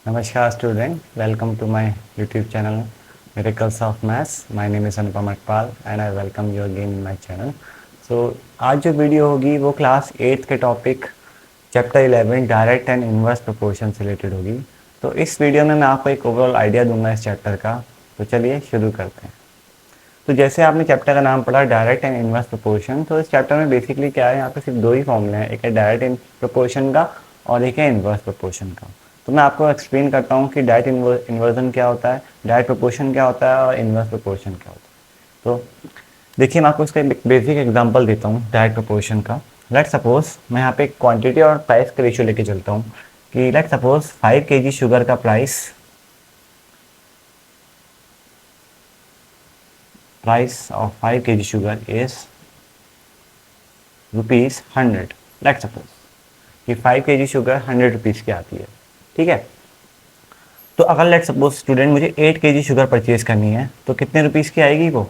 नमस्कार student, welcome to my YouTube channel miracles of maths. My name is Anupam Atpal and I welcome you again in my channel. So आज जो video होगी वो class 8th के topic chapter 11 direct and inverse proportion से related होगी। तो इस video में मैं आपको एक ओवरऑल आइडिया दूंगा इस चैप्टर का। तो चलिए शुरू करते हैं। तो जैसे आपने चैप्टर का नाम पढ़ा डायरेक्ट एंड इनवर्स प्रोपोर्शन, तो इस चैप्टर में बेसिकली क्या है, यहाँ पे सिर्फ दो ही फॉर्मूले हैं, एक है डायरेक्ट इन प्रोपोर्शन का और एक है इनवर्स प्रोपोर्शन का। तो मैं आपको एक्सप्लेन करता हूँ कि डायरेक्ट इन्वर्जन क्या होता है, डायरेक्ट प्रोपोर्शन क्या होता है और इनवर्स प्रोपोर्शन क्या होता है। तो देखिए मैं आपको इसका एक बेसिक एग्जांपल देता हूँ डायरेक्ट प्रोपोर्शन का। लेट सपोज मैं यहाँ पे क्वांटिटी और प्राइस का रेशियो लेके चलता हूँ कि लेट सपोज 5 kg शुगर का price of 5 kg sugar is ₹100। Let suppose कि 5 kg शुगर 100 रुपीज़ की आती है, ठीक है। तो अगर लेट सपोज स्टूडेंट मुझे 8 kg शुगर परचेज करनी है तो कितने रुपीज़ की आएगी वो,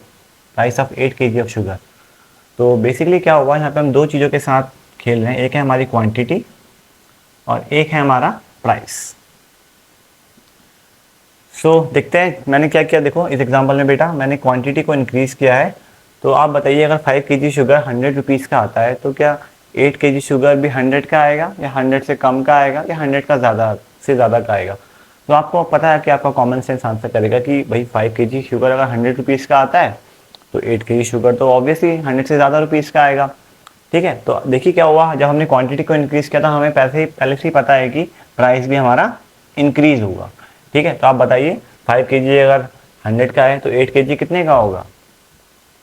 price of 8 kg of sugar. तो बेसिकली क्या हुआ, यहाँ पे हम दो चीज़ों के साथ खेल रहे हैं, एक है हमारी क्वांटिटी और एक है हमारा प्राइस। सो देखते हैं मैंने क्या किया। देखो इस एग्जांपल में बेटा मैंने क्वांटिटी को इंक्रीज़ किया है। तो आप बताइए अगर 5 kg शुगर 100 रुपीज़ का आता है तो क्या 8 kg शुगर भी 100 का आएगा या 100 से कम का आएगा या 100 का ज़्यादा का आएगा। तो आपको पता है कि आपका कॉमन सेंस आंसर करेगा कि भाई 5 kg शुगर अगर 100 रुपीज़ का आता है तो 8 kg शुगर तो ऑब्वियसली 100 से ज़्यादा रुपीज़ का आएगा, ठीक है। तो देखिए क्या हुआ, जब हमने क्वांटिटी को इंक्रीज़ किया था हमें पहले से ही पता है कि प्राइस भी हमारा इंक्रीज़ होगा, ठीक है। तो आप बताइए 5 kg अगर 100 का है तो 8 kg कितने का होगा।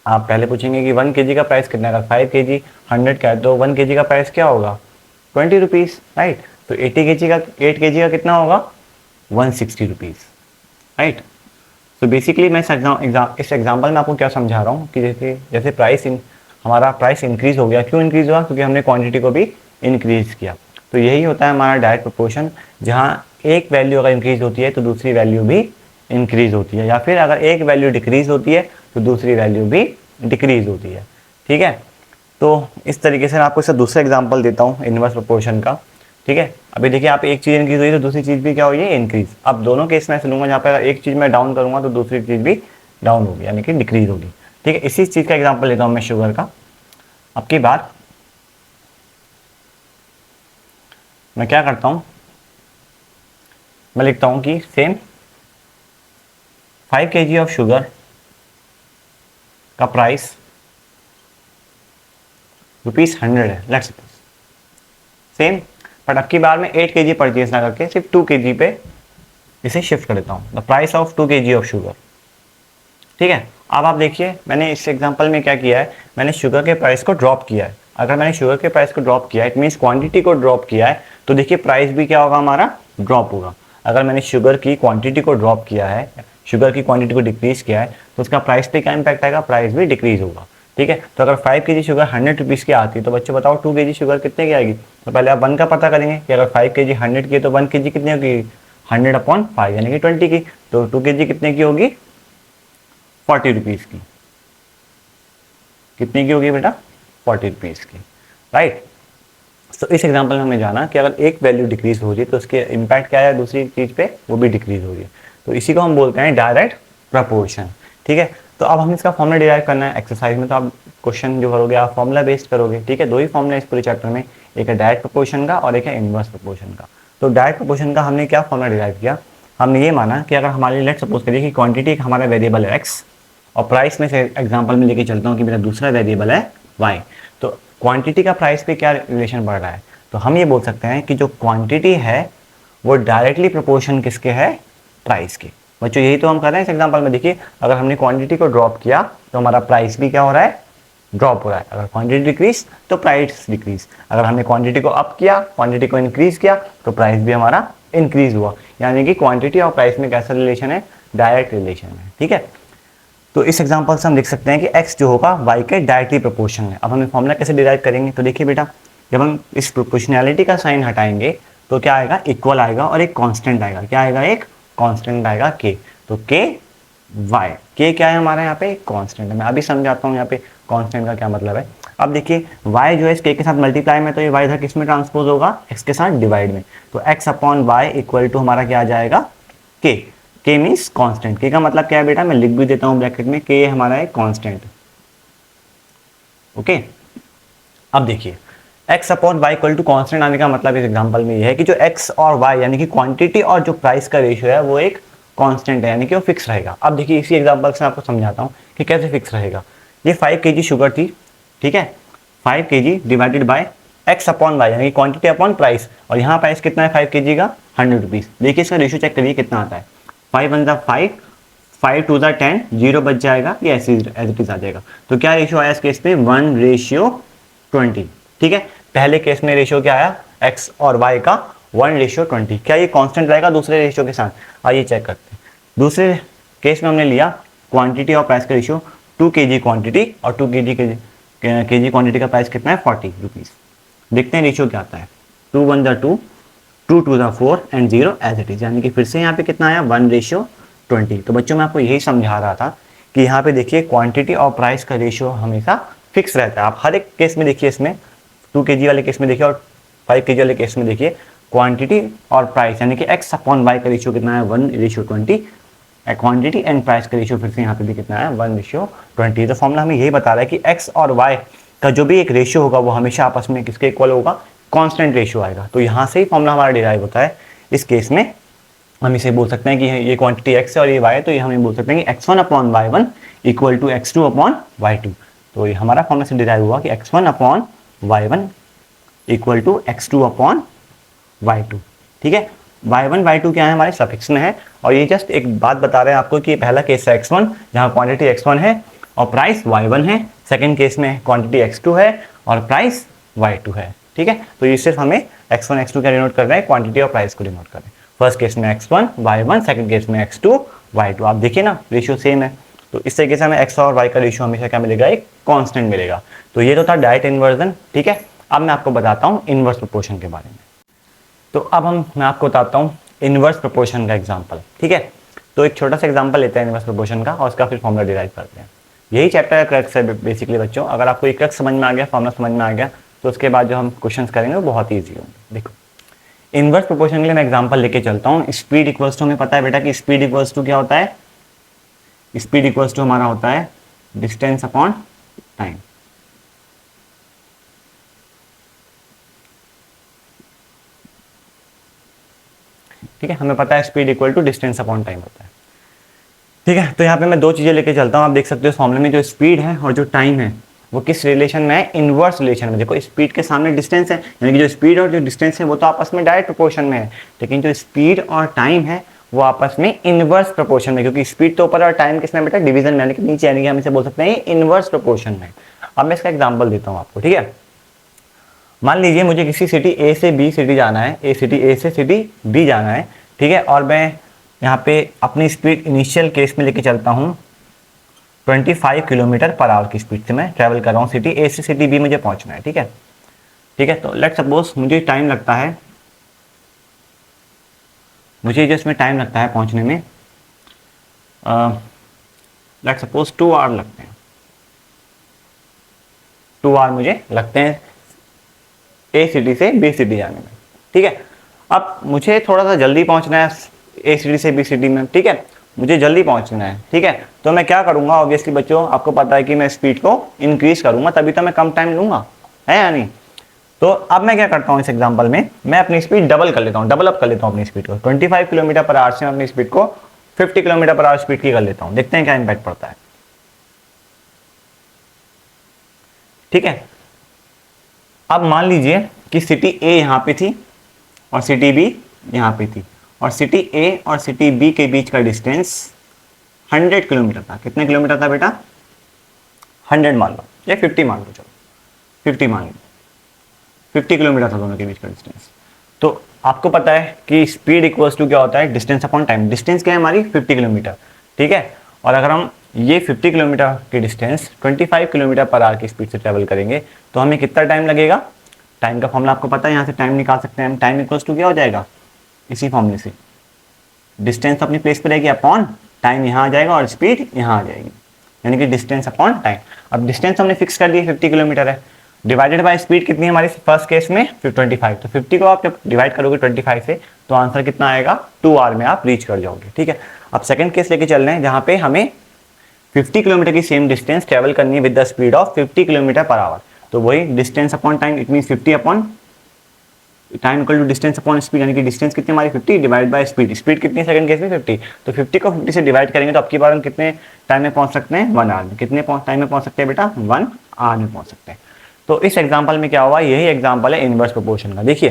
आप पहले पूछेंगे कि 1 kg का प्राइस कितना है। अगर 5 kg 100 का है तो 1 kg का प्राइस क्या होगा, 20 रुपीज़, राइट। तो 8 kg का कितना होगा, 160 रुपीज़, राइट। तो बेसिकली मैं इस एग्जाम्पल में आपको क्या समझा रहा हूँ कि जैसे जैसे हमारा प्राइस इंक्रीज़ हो गया। क्यों इंक्रीज़ हुआ, क्योंकि हमने क्वांटिटी को भी इंक्रीज़ किया। तो यही होता है हमारा डायरेक्ट प्रोपोर्शन, जहाँ एक वैल्यू अगर इंक्रीज़ होती है तो दूसरी वैल्यू भी इंक्रीज़ होती है, या फिर अगर एक वैल्यू डिक्रीज़ होती है तो दूसरी वैल्यू भी डिक्रीज़ होती है, ठीक है। तो इस तरीके से मैं आपको इसका दूसरा एग्जाम्पल देता हूँ इनवर्स प्रोपोर्शन का, ठीक है। अभी देखिए आप एक चीज़ इंक्रीज हुई तो दूसरी चीज़ भी क्या हुई है, इंक्रीज। अब दोनों केस में ऐसे लूँगा जहाँ पर एक चीज़ मैं डाउन करूँगा तो दूसरी चीज़ भी डाउन होगी, यानी कि डिक्रीज होगी, ठीक है। इसी चीज़ का एग्जाम्पल लेता हूँ मैं शुगर का। अब की बात मैं क्या करता हूँ, मैं लिखता हूँ कि सेम 5 kg ऑफ शुगर का प्राइस ₹100 है, लेट्स सपोज सेम। बट अब की बार मैं 8 kg परचेज ना करके सिर्फ 2 kg पे इसे शिफ्ट कर देता हूँ, the price of 2 kg of sugar, ठीक है। अब आप देखिए मैंने इस एग्जांपल में क्या किया है, मैंने शुगर के प्राइस को ड्रॉप किया है। अगर मैंने शुगर के प्राइस को ड्रॉप किया है, इट मीन्स क्वांटिटी को ड्रॉप किया है, तो देखिए प्राइस भी क्या होगा, हमारा ड्रॉप होगा। अगर मैंने शुगर की क्वांटिटी को ड्रॉप किया है, शुगर की क्वांटिटी को डिक्रीज किया है, तो उसका प्राइस पे क्या इंपैक्ट आएगा, प्राइस भी डिक्रीज होगा, ठीक है। तो अगर 5 kg शुगर 100 रुपीज़ की आती है तो बच्चों बताओ 2 kg शुगर कितने की आएगी। तो पहले आप 1 का पता करेंगे कि अगर 5 kg 100 की है तो 1 kg कितने होगी, 100/5 यानी कि 20 की। तो 2 kg कितने की होगी, 40 रुपीज़ की। कितने की होगी बेटा, 40 रुपीज़ की, राइट। तो इस एग्जांपल में हमें जाना कि अगर एक वैल्यू डिक्रीज हो रही है तो उसके इम्पैक्ट क्या है दूसरी चीज़ पे, वो भी डिक्रीज हो रही है। तो इसी को हम बोलते हैं डायरेक्ट प्रपोर्शन, ठीक है। तो अब हमें इसका फॉर्मूला डिराइव करना है। एक्सरसाइज में तो आप क्वेश्चन जो करोगे आप फॉर्मूला बेस्ड करोगे, ठीक है। दो ही फॉर्मूला इस पूरे चैप्टर में, एक है डायरेक्ट प्रपोर्शन का और एक है इनवर्स प्रपोर्शन का। तो डायरेक्ट प्रपोर्शन का हमने क्या फॉर्मूला डिराइव किया, हमने ये माना कि अगर हमारे लेट सपोज करिए कि क्वांटिटी एक हमारा वेरिएबल है एक्स और प्राइस में से एग्जांपल में लेके चलता हूँ कि मेरा दूसरा वेरिएबल है वाई। तो क्वांटिटी का प्राइस पे क्या रिलेशन बढ़ रहा है, तो हम ये बोल सकते हैं कि जो क्वांटिटी है वो डायरेक्टली प्रोपोर्शन किसके है, प्राइस के। बच्चों यही तो हम कर रहे हैं इस एग्जांपल में। देखिए अगर हमने क्वांटिटी को ड्रॉप किया तो हमारा प्राइस भी क्या हो रहा है, ड्रॉप हो रहा है। अगर क्वांटिटी डिक्रीज तो प्राइस डिक्रीज। अगर हमने क्वांटिटी को अप किया, क्वांटिटी को इंक्रीज किया तो प्राइस भी हमारा इंक्रीज हुआ। यानी कि क्वांटिटी और प्राइस में कैसा रिलेशन है, डायरेक्ट रिलेशन है, ठीक है। तो इस एग्जांपल से हम लिख सकते हैं कि x जो होगा y के डायरेक्टली प्रोपोर्शन है। अब हमें फॉर्मूला कैसे डिराइव करेंगे, तो देखिए बेटा जब हम इस प्रोपोर्शनैलिटी का साइन हटाएंगे तो क्या आएगा, इक्वल आएगा और एक कांस्टेंट आएगा। क्या आएगा, एक कांस्टेंट आएगा k। तो k y, k क्या है हमारा यहाँ पे, कांस्टेंट है। मैं अभी समझाता हूँ यहाँ पे कांस्टेंट का क्या मतलब है। अब देखिए y जो है इस k के साथ मल्टीप्लाई में, तो ये y इधर किस में ट्रांसपोज होगा, x के साथ डिवाइड में, तो x upon y equal to हमारा क्या आ जाएगा k। k means constant, k का मतलब क्या है बेटा, मैं लिख भी देता हूँ ब्रैकेट में, k हमारा है कांस्टेंट। ओके, अब देखिए x upon y equal to constant आने का मतलब इस एग्जांपल में ये है कि जो x और y यानी कि क्वांटिटी और जो प्राइस का रेशियो है वो एक कांस्टेंट है, यानी कि वो फिक्स रहेगा। अब देखिए इसी एग्जांपल से आपको समझाता हूँ कि कैसे फिक्स रहेगा। ये 5 kg शुगर थी, ठीक है, 5 kg divided by x upon y यानी क्वांटिटी अपॉन प्राइस, और यहाँ प्राइस कितना है 5 kg का 100 रुपीज़। देखिए इसका रेशियो चेक करिए कितना आता है, 5 1 5, 5 2 10, 0 बच जाएगा, ये ऐसे एज इट इज आ जाएगा। तो क्या रेशियो आया इस केस में 1:20, ठीक है। पहले केस में रेशियो क्या आया x और y का 1:20। क्या ये कांस्टेंट रहेगा दूसरे रेशियो के साथ, आइए चेक करते हैं। दूसरे केस में हमने लिया क्वांटिटी और प्राइस का रेशियो 2 kg क्वांटिटी और 2 kg क्वांटिटी का प्राइस कितना है 40 रुपीज़। देखते हैं रेशियो क्या आता है, 2 1 2, 2 2 4 एंड 0 एज इट इज, यानी कि फिर से यहाँ पे कितना आया 1:20। तो बच्चों मैं आपको यही समझा रहा था कि यहाँ पे देखिए क्वांटिटी और प्राइस का रेशियो हमेशा फिक्स रहता है। आप हर एक केस में देखिए, इसमें 2 kg वाले केस में देखिए और 5 kg वाले केस में देखिए, क्वांटिटी और प्राइस यानी कि x अपॉन वाई का रेशियो कितना है 1:20। क्वांटिटी एंड प्राइस का रेशियो फिर से यहाँ पे भी कितना है 1:20। तो फॉर्मूला हमें यही बता रहा है कि x और y का जो भी एक रेशियो होगा वो हमेशा आपस में किसके इक्वल होगा, कांस्टेंट रेशियो आएगा। तो यहाँ से ही फॉर्मूला हमारा डिराइव होता है। इस केस में हम इसे बोल सकते हैं कि ये क्वांटिटी x है और ये y है, तो ये हम बोल सकते हैं कि x1 upon y1 equal to x2 upon y2। तो ये हमारा फॉर्मूला से डिराइव हुआ कि x1 upon y1 equal to x2 upon y2, ठीक है। y1 y2 क्या है हमारे सफिक्स में है, और ये जस्ट एक बात बता रहे हैं आपको कि पहला केस है x1 जहाँ क्वांटिटी x1 है और प्राइस y1 है, सेकंड केस में क्वांटिटी x2 है और प्राइस y2 है, ठीक है। तो ये सिर्फ हमें x1 x2 क्या डिनोट कर रहे हैं, क्वांटिटी और प्राइस को डिनोट कर रहे हैं। फर्स्ट केस में x1 y1, सेकंड केस में x2 y2। आप देखिए ना रेशियो सेम है, तो इस तरीके से हमें x और y का रेशियो हमेशा क्या मिलेगा, एक कांस्टेंट मिलेगा। तो ये तो था डायरेक्ट इन्वर्जन, ठीक है। अब मैं आपको बताता हूँ इनवर्स प्रोपोर्शन के बारे में। तो अब मैं आपको बताता हूँ इनवर्स प्रोपोर्शन का एग्जांपल, ठीक है। तो एक छोटा सा एग्जांपल लेते हैं इनवर्स प्रोपोर्शन का और उसका फिर फॉर्मूला डिराइव करते हैं। यही चैप्टर का क्रक्स है बेसिकली बच्चों। अगर आपको ये क्रक्स समझ में आ गया, फॉर्मूला समझ में आ गया, तो उसके बाद जो हम क्वेश्चन करेंगे वो बहुत ईजी होंगे। देखो इनवर्स प्रोपोर्शन के लिए मैं एग्जांपल लेके चलता हूँ। स्पीड इक्वल्स टू, हमें पता है बेटा कि स्पीड इक्वल्स टू क्या होता है, स्पीड इक्वल्स टू हमारा होता है डिस्टेंस अपॉन टाइम। ठीक है, हमें पता है speed equal to distance upon time होता है, ठीक है। तो यहाँ पे मैं दो चीजें लेके चलता हूँ। आप देख सकते हो इस फॉर्मूले में जो स्पीड है और जो टाइम है वो किस रिलेशन में है, इनवर्स रिलेशन में। देखो स्पीड के सामने डिस्टेंस है, यानी कि जो स्पीड और जो डिस्टेंस है वो तो आपस में डायरेक्ट प्रोपोर्शन में है, लेकिन जो स्पीड और टाइम है वो आपस में इनवर्स प्रोपोर्शन में, क्योंकि स्पीड तो ऊपर और टाइम किसमें बेटा, डिवीजन में, यानी कि नीचे, यानी कि हम इसे बोल सकते हैं इनवर्स प्रोपोर्शन में। अब मैं इसका एग्जाम्पल देता हूँ आपको, ठीक है। मान लीजिए मुझे किसी सिटी ए से बी सिटी जाना है, ए से सिटी बी जाना है, ठीक है। और मैं यहाँ पे अपनी स्पीड इनिशियल केस में लेके चलता हूँ 25 किलोमीटर पर आवर की स्पीड से मैं ट्रैवल कर रहा हूँ, सिटी ए से सिटी बी मुझे पहुँचना है, ठीक है, ठीक है। तो लेट सपोज मुझे टाइम लगता है, मुझे जो इसमें टाइम लगता है पहुँचने में, लेट सपोज 2 आवर लगते हैं, 2 आवर मुझे लगते हैं ए सिटी से बी सिटी जाने में, ठीक है। अब मुझे थोड़ा सा जल्दी पहुंचना है ए सिटी से बी सिटी में, ठीक है, मुझे जल्दी पहुंचना है, ठीक है। तो मैं क्या करूंगा, ऑब्वियसली बच्चों आपको पता है कि मैं स्पीड को इंक्रीज करूंगा, तभी तो मैं कम टाइम लूंगा, है या नहीं। तो अब मैं क्या करता हूं इस एग्जांपल में, मैं अपनी स्पीड डबल कर लेता हूं, डबल अप कर लेता हूं अपनी स्पीड को। 25 किलोमीटर पर आवर से मैं अपनी स्पीड को 50 किलोमीटर पर आवर स्पीड की कर लेता हूं, देखते हैं क्या इंपैक्ट पड़ता है, ठीक है। अब मान लीजिए कि सिटी ए यहाँ पे थी और सिटी बी यहाँ पे थी, और सिटी ए और सिटी बी के बीच का डिस्टेंस 100 किलोमीटर था। कितने किलोमीटर था बेटा, 100 मान लो या 50 मान लो, चलो 50 मान लो, 50 किलोमीटर था दोनों के बीच का डिस्टेंस। तो आपको पता है कि स्पीड इक्वल्स टू क्या होता है, डिस्टेंस अपॉन टाइम। डिस्टेंस क्या है हमारी 50 किलोमीटर, ठीक है। और अगर हम ये 50 किलोमीटर की डिस्टेंस 25 किलोमीटर पर आवर की स्पीड से ट्रेवल करेंगे तो हमें कितना टाइम लगेगा। टाइम का फॉर्मूला आपको पता है, यहाँ से टाइम निकाल सकते हैं हम। टाइम इक्वल्स टू क्या हो जाएगा, इसी फॉर्मूले से डिस्टेंस अपनी प्लेस पे रहेगी अपॉन टाइम यहाँ आ जाएगा और स्पीड यहाँ आ जाएगी। यानी कि डिस्टेंस अपॉन टाइम। अब डिस्टेंस हमने फिक्स कर दी 50 किलोमीटर है, डिवाइडेड बाय स्पीड कितनी है हमारी फर्स्ट केस में 25, तो 50 को आप जब डिवाइड करोगे 25 से तो आंसर कितना आएगा 2 आवर में आप रीच कर जाओगे। ठीक है, अब सेकंड केस लेके चल रहे हैं जहाँ पे हमें 50 किलोमीटर की सेम डिस्टेंस ट्रेवल करनी है with the speed of 50 kilometre per hour. तो वही distance upon time, it mean 50 upon time equal to distance upon speed, यानी कि डिस्टेंस कितनी हमारी 50 डिवाइड बाय स्पीड, स्पीड कितनी सेकंड केस में 50, तो 50 को 50 से डिवाइड करेंगे तो आपकी बार हम कितने टाइम में पहुंच सकते हैं 1 आवर में। कितने टाइम में पहुंच सकते हैं बेटा 1 आवर में पहुंच सकते हैं। तो इस एग्जाम्पल में क्या हुआ, यही एग्जाम्पल है इनवर्स प्रोपोर्शन का। देखिए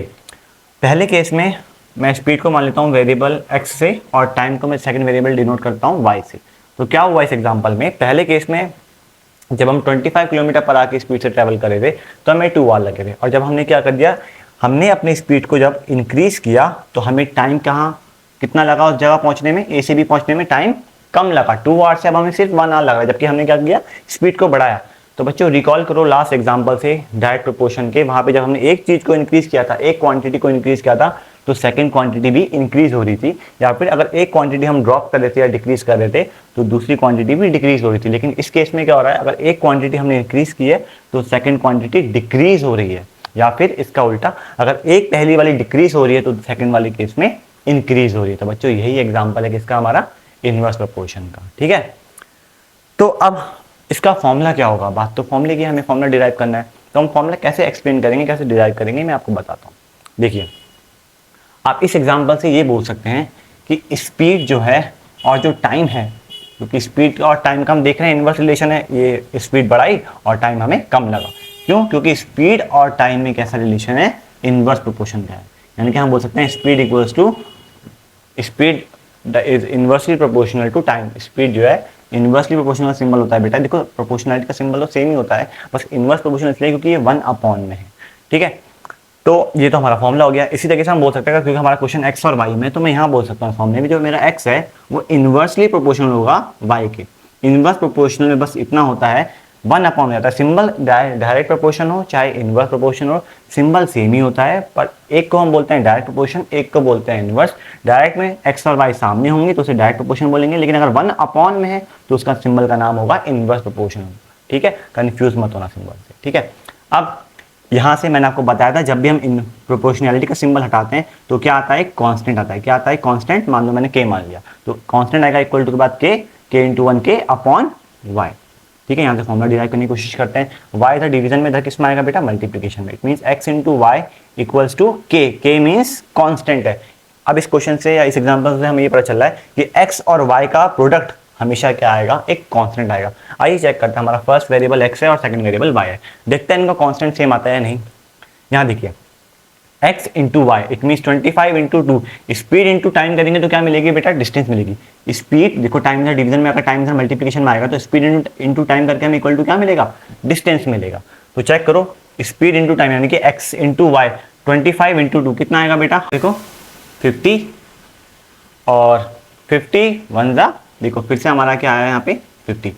पहले केस में मैं स्पीड को मान लेता हूँ वेरिएबल x से और टाइम को मैं सेकंड वेरिएबल डिनोट करता हूँ y से। तो क्या हुआ इस एग्जाम्पल में, पहले केस में जब हम 25 किलोमीटर पर आवर की स्पीड से ट्रैवल करे थे तो हमें 2 आवर लगे थे, और जब हमने क्या कर दिया, हमने अपनी स्पीड को जब इंक्रीज किया तो हमें टाइम कहाँ कितना लगा उस जगह पहुंचने में, ए से बी पहुंचने में टाइम कम लगा, 2 आवर से अब हमें सिर्फ 1 आवर लगा, जबकि हमने क्या किया स्पीड को बढ़ाया। तो बच्चों रिकॉल करो लास्ट एग्जांपल से डायरेक्ट प्रोपोर्शन के, वहां पे जब हमने एक चीज को इंक्रीज किया था, एक क्वांटिटी को इंक्रीज किया था, तो सेकंड क्वांटिटी भी इंक्रीज हो रही थी, या फिर अगर एक क्वांटिटी हम ड्रॉप कर देते या डिक्रीज कर देते तो दूसरी क्वांटिटी भी डिक्रीज हो रही थी। लेकिन इस केस में क्या हो रहा है, अगर एक क्वांटिटी हमने इंक्रीज की है तो सेकंड क्वांटिटी डिक्रीज हो रही है, या फिर इसका उल्टा अगर एक पहली वाली डिक्रीज हो रही है तो सेकंड वाली केस में इंक्रीज हो रही है। तो बच्चों यही एग्जांपल है किसका, हमारा इनवर्स प्रोपोर्शन का। ठीक है, तो अब इसका फॉर्मूला क्या होगा, बात तो फॉर्मूले की, हमें फॉर्मूला डिराइव करना है। तो हम फॉर्मूला कैसे एक्सप्लेन करेंगे, कैसे डिराइव करेंगे, मैं आपको बताता हूँ। देखिए आप इस एग्जांपल से ये बोल सकते हैं कि स्पीड जो है और जो टाइम है, क्योंकि स्पीड और टाइम का हम देख रहे हैं इनवर्स रिलेशन है, ये स्पीड बढ़ाई और टाइम हमें कम लगा, क्यों, क्योंकि स्पीड और टाइम में कैसा रिलेशन है, इनवर्स प्रोपोर्शन का है। यानी कि हम बोल सकते हैं speed equals to speed is inversely proportional to time. Speed जो है इनवर्सली प्रोपोर्शनल सिंबल होता है बेटा, देखो प्रोपोर्शनलिटी का सिंबल तो सेम ही होता है, बस इनवर्स प्रोपोर्शनल इसलिए क्योंकि ये 1 अपॉन में है। ठीक है, तो ये तो हमारा फॉर्मूला हो गया। इसी तरीके से हम बोल सकते हैं क्योंकि हमारा क्वेश्चन x और y में, तो मैं यहाँ बोल सकता हूँ फॉर्मूले में जो मेरा x है वो इनवर्सली प्रोपोर्शनल होगा y के। इनवर्स प्रोपोर्शनल में बस इतना होता है 1 अपॉन जाता है, सिंबल डायरेक्ट प्रोपोर्शन हो चाहे इनवर्स प्रोपोर्शन हो, सिंबल सेम ही होता है, पर एक को हम बोलते हैं डायरेक्ट प्रोपोर्शन, एक को बोलते हैं इनवर्स। डायरेक्ट में x और y सामने होंगे तो उसे डायरेक्ट प्रोपोर्शन बोलेंगे, लेकिन अगर 1 अपॉन में है तो उसका सिंबल का नाम होगा इनवर्स प्रोपोर्शनल। ठीक है, कंफ्यूज मत होना सिंबल से। ठीक है, अब यहाँ से मैंने आपको बताया था जब भी हम इन प्रोपोर्शनैलिटी का सिंबल हटाते हैं तो क्या आता है, कांस्टेंट आता है। क्या आता है, कांस्टेंट। मान लो मैंने k मान लिया तो कांस्टेंट आएगा इक्वल टू के बाद k into 1k upon y। ठीक है, यहाँ से फॉर्मूला डिराइव करने की कोशिश करते हैं। y इधर डिवीजन में, इधर किस में आएगा बेटा, मल्टीप्लीकेशन में। It means x into y equals to k means constant है। अब इस क्वेश्चन से या इस एग्जाम्पल से हमें ये पता चल रहा है कि x और y का प्रोडक्ट हमेशा क्या आएगा, एक कांस्टेंट आएगा। आइए चेक करते हैं, हमारा फर्स्ट वेरिएबल x है और सेकंड वेरिएबल y है, देखते हैं इनका कांस्टेंट सेम आता है या नहीं। यहाँ देखिए x into why it mean 25 into 2, speed into time करेंगे तो क्या मिलेगी बेटा, डिस्टेंस मिलेगी। स्पीड देखो टाइम इधर डिवीजन में, अगर टाइम इधर मल्टीप्लिकेशन में आएगा तो स्पीड इंटू टाइम करके हमें इक्वल टू क्या मिलेगा, डिस्टेंस मिलेगा। तो चेक करो स्पीड इंटू टाइम यानी कि x इंटू वाई 25 इंटू 2 कितना आएगा बेटा, देखो 50 और 50 1 जा, देखो फिर से हमारा क्या आया यहाँ पे 50।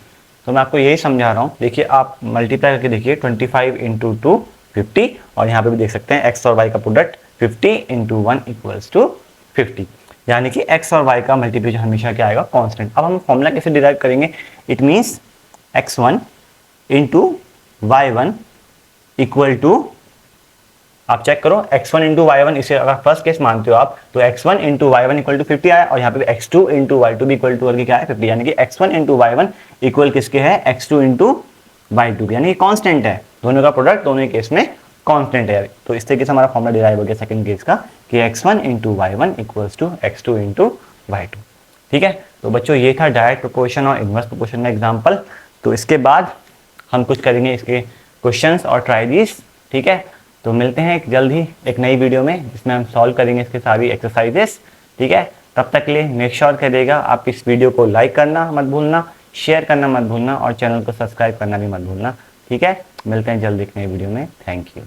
तो मैं आपको यही समझा रहा हूँ, देखिए आप मल्टीप्लाई करके देखिए 25 इंटू 2 50, और यहाँ पे भी देख सकते हैं x और y का प्रोडक्ट 50 इंटू 1 इक्वल्स टू 50, यानी कि x और y का मल्टीप्लिकेशन हमेशा क्या आएगा, कांस्टेंट। अब हम फॉर्मूला कैसे डिराइव करेंगे, it means x1 into y1 equal to, आप चेक करो x1 इंटू y1, इसे अगर फर्स्ट केस मानते हो आप तो x1 into y1 equal to 50 आया, और यहाँ पे x2 इंटू y2 भी इक्वल टू करके क्या है 50, यानी कि x1 इंटू y1 इक्वल किसके है, x2 इंटू y2, यानी कांस्टेंट है, दोनों का प्रोडक्ट दोनों केस में कांस्टेंट है। तो इस तरीके से हमारा फॉर्मूला डिराइव हो गया सेकंड केस का कि x1 into y1 equals to x2 into y2। ठीक है, तो बच्चों ये था डायरेक्ट प्रोपोर्शन और इनवर्स प्रोपोर्शन का एग्जाम्पल। तो इसके बाद हम कुछ करेंगे इसके क्वेश्चंस और ट्राई दीस। ठीक है, तो मिलते हैं जल्द ही एक नई वीडियो में जिसमें हम सॉल्व करेंगे इसके सारी एक्सरसाइजेस। ठीक है, तब तक के लिए मेक श्योर करिएगा आप इस वीडियो को लाइक करना मत भूलना, शेयर करना मत भूलना और चैनल को सब्सक्राइब करना भी मत भूलना। ठीक है, मिलते हैं जल्द एक नई वीडियो में। Thank you.